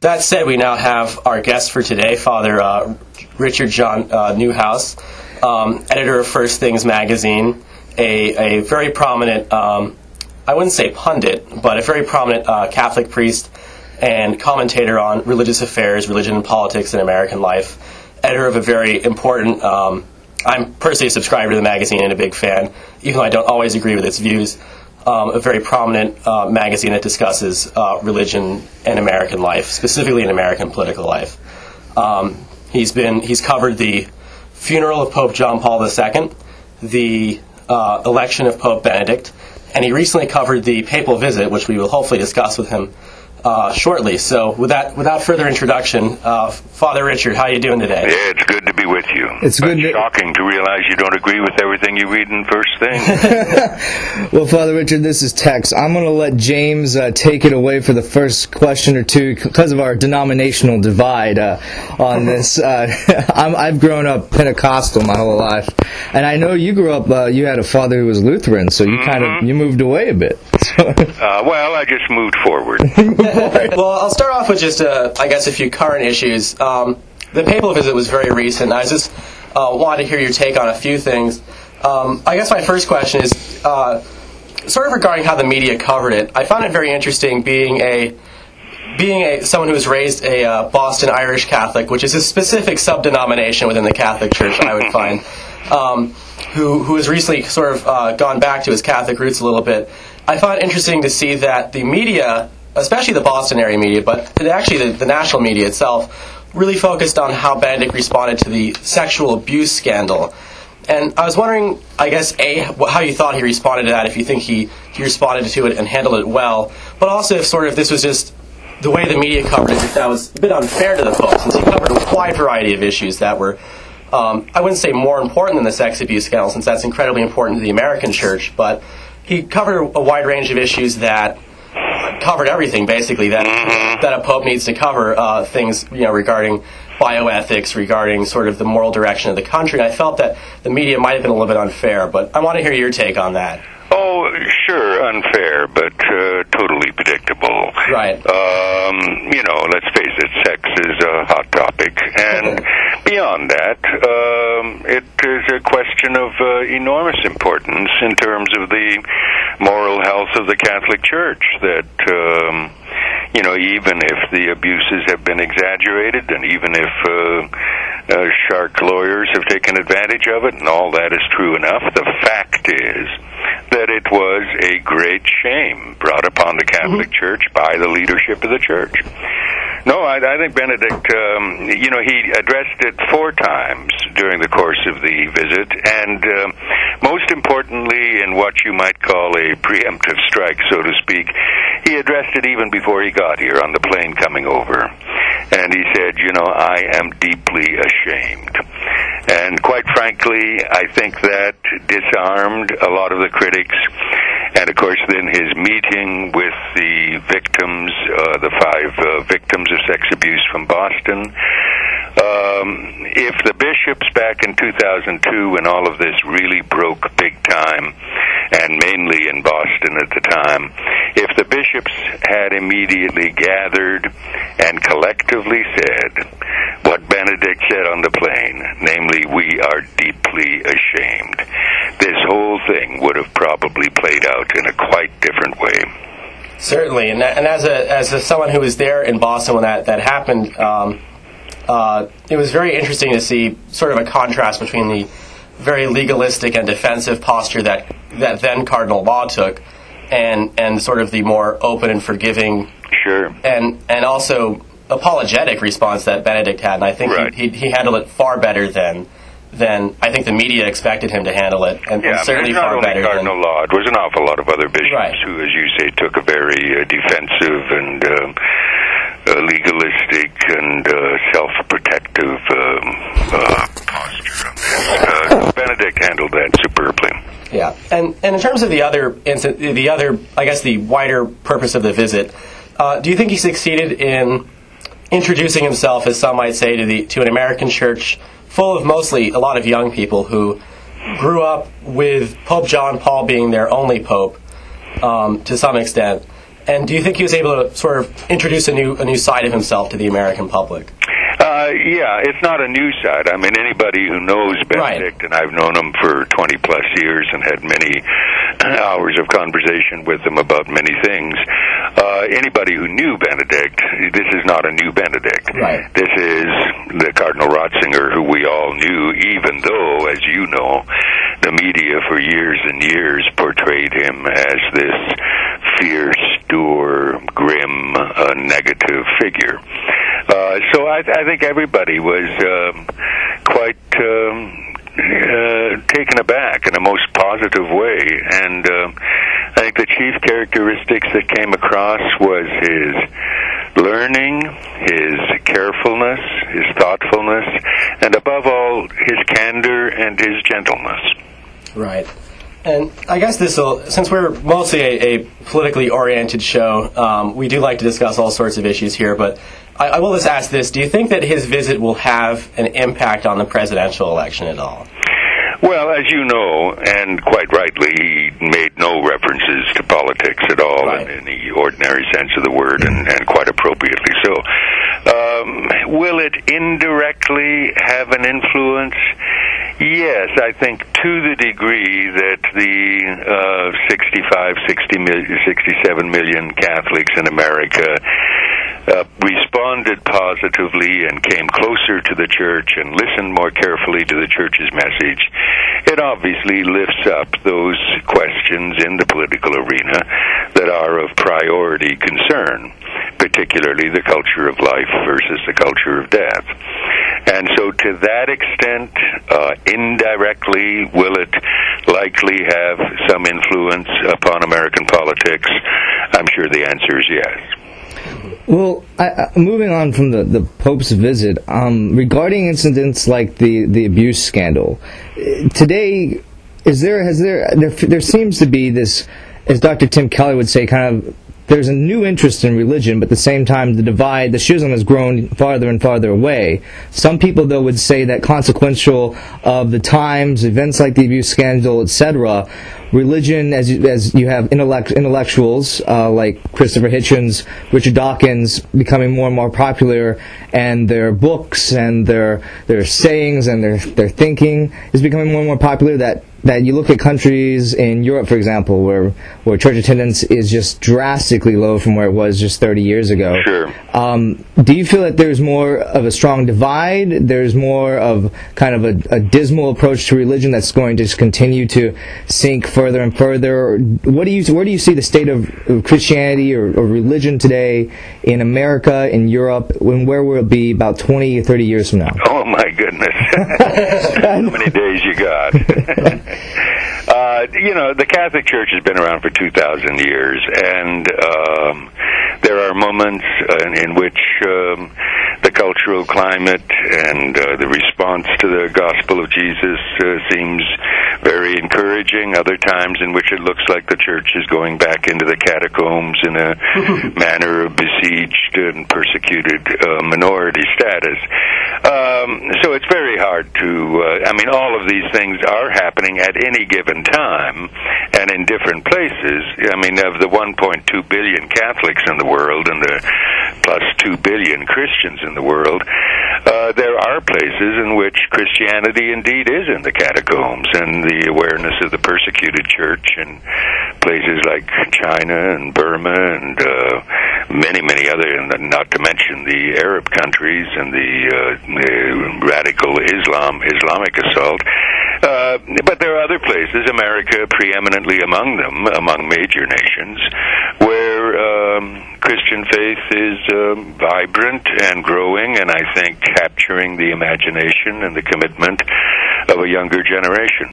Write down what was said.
that said, we now have our guest for today, Father Richard Neuhaus, editor of First Things magazine, a very prominent, I wouldn't say pundit, but a very prominent Catholic priest and commentator on religious affairs, religion and politics in American life, editor of a very important, I'm personally a subscriber to the magazine and a big fan, even though I don't always agree with its views, a very prominent magazine that discusses religion and American life, specifically in American political life. He's covered the funeral of Pope John Paul II, the election of Pope Benedict, and he recently covered the papal visit, which we will hopefully discuss with him shortly. So without further introduction, Father Richard, how are you doing today? Yeah, it's good to be with you. It's good. Shocking to realize you don't agree with everything you read in First Thing. Well, Father Richard, this is Tex. I'm going to let James take it away for the first question or two because of our denominational divide on this. I've grown up Pentecostal my whole life, and I know you grew up. You had a father who was Lutheran, so you you moved away a bit. Well, I just moved forward. Well, I'll start off with just, I guess, a few current issues. The papal visit was very recent. I just wanted to hear your take on a few things. I guess my first question is sort of regarding how the media covered it. I found it very interesting being someone who was raised a Boston Irish Catholic, which is a specific sub-denomination within the Catholic Church, I would find, who has recently sort of gone back to his Catholic roots a little bit. I found it interesting to see that the media, especially the Boston area media, but actually the national media itself, really focused on how Benedict responded to the sexual abuse scandal. And I was wondering, I guess, how you thought he responded to that, if you think he responded to it and handled it well, but also if sort of this was just the way the media covered it, if that was a bit unfair to the Pope, since he covered a wide variety of issues that were, I wouldn't say more important than the sex abuse scandal, since that's incredibly important to the American Church, but he covered a wide range of issues that covered everything, basically, that a pope needs to cover, things regarding bioethics, regarding sort of the moral direction of the country. And I felt that the media might have been a little bit unfair, but I want to hear your take on that. Oh, sure, unfair, but totally predictable. Right. Let's face it, sex is a hot topic, and beyond that, it is a question of enormous importance in terms of the moral health of the Catholic Church, that even if the abuses have been exaggerated, and even if shark lawyers have taken advantage of it, and all that is true enough, the fact is that it was a great shame brought upon the Catholic Church by the leadership of the Church. No, I think Benedict, he addressed it 4 times during the course of the visit, and most importantly, in what you might call a preemptive strike, so to speak, he addressed it even before he got here on the plane coming over. And he said, I am deeply ashamed. And quite frankly, I think that disarmed a lot of the critics. And of course, then his meeting with the victims, the 5 victims of sex abuse from Boston. If the bishops back in 2002, when all of this really broke big time, and mainly in Boston at the time, if the bishops had immediately gathered and collectively said what Benedict said on the plane, namely, we are deeply ashamed, this whole thing would have probably played out in a quite different way. Certainly, and as someone who was there in Boston when that happened, it was very interesting to see sort of a contrast between the very legalistic and defensive posture that then Cardinal Law took, and sort of the more open and forgiving, sure, and also apologetic response that Benedict had. And I think he handled it far better than I think the media expected him to handle it, and certainly far better. Not only Cardinal Law, it was an awful lot of other bishops who, as you say, took a very defensive and legalistic and self-protective posture. Benedict handled that superbly. Yeah, and in terms of the other, I guess, the wider purpose of the visit, do you think he succeeded in introducing himself, as some might say, to an American church full of mostly a lot of young people who grew up with Pope John Paul being their only pope, to some extent, And do you think he was able to sort of introduce a new side of himself to the American public? Yeah, it's not a new side. I mean, anybody who knows Benedict, and I've known him for 20-plus years and had many hours of conversation with him about many things, anybody who knew Benedict, this is not a new Benedict. Right. This is the Cardinal Ratzinger who we all knew, even though, as you know, the media for years and years portrayed him as this fierce, dour, grim, negative figure. So I think everybody was quite taken aback in a most positive way, and I think the chief characteristics that came across was his learning, his carefulness, his thoughtfulness, and above all, his candor and his gentleness. Right. And I guess since we're mostly a politically oriented show, we do like to discuss all sorts of issues here, but I will just ask this. Do you think that his visit will have an impact on the presidential election at all? Well, as you know, and quite rightly, he made no references to politics at all in the ordinary sense of the word, and quite appropriately so. Will it indirectly have an influence? Yes, I think to the degree that the 67 million Catholics in America responded positively and came closer to the Church and listened more carefully to the Church's message, it obviously lifts up those questions in the political arena that are of priority concern, particularly the culture of life versus the culture of death. And so to that extent, indirectly, will it likely have some influence upon American politics? I'm sure the answer is yes. Well, moving on from the Pope's visit, regarding incidents like the abuse scandal, today, there seems to be this, as Dr. Tim Keller would say, kind of, there's a new interest in religion, but at the same time, the schism has grown farther and farther away. Some people, though, would say that consequential of the times, events like the abuse scandal, etc., religion, as you have intellectuals like Christopher Hitchens, Richard Dawkins, becoming more and more popular, and their books and their sayings and their thinking is becoming more and more popular, that you look at countries in Europe, for example, where church attendance is just drastically low from where it was just 30 years ago. Sure. Do you feel that there's more of a strong divide? There's more of kind of a dismal approach to religion that's going to just continue to sink further and further? Where do you see the state of Christianity or religion today in America, in Europe, and where will it be about 20 or 30 years from now? Oh, my goodness. How many days you got? The Catholic Church has been around for 2,000 years, and there are moments in which the cultural climate and the response to the gospel of Jesus seems very encouraging. Other times in which it looks like the Church is going back into the catacombs in a manner of besieged and persecuted minority status. So it's very hard to, all of these things are happening at any given time and in different places. Of the 1.2 billion Catholics in the world and the plus 2 billion Christians in the world, there are places in which Christianity indeed is in the catacombs, and the awareness of the persecuted church in places like China and Burma and many, many other, and not to mention the Arab countries and the radical Islamic assault. But there are other places, America preeminently among them, among major nations, where Christian faith is vibrant and growing, and I think capturing the imagination and the commitment of a younger generation.